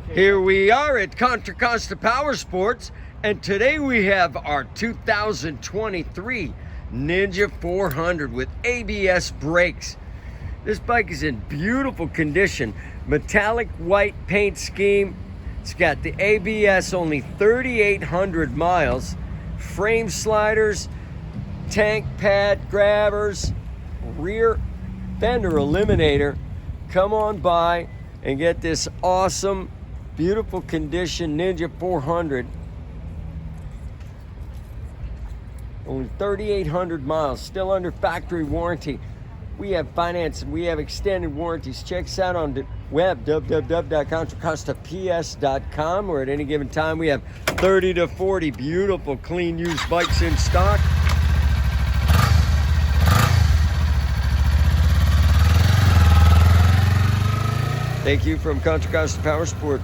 Here we are at Contra Costa Powersports, and today we have our 2023 Ninja 400 with ABS brakes. This bike is in beautiful condition, metallic white paint scheme. It's got the ABS, only 3,800 miles, frame sliders, tank pad grabbers, rear fender eliminator. Come on by and get this awesome, beautiful condition Ninja 400. Only 3,800 miles, still under factory warranty. We have finance and we have extended warranties. Check us out on the web, www.contracostaps.com, where at any given time we have 30 to 40 beautiful, clean, used bikes in stock. Thank you from Contra Costa Powersports.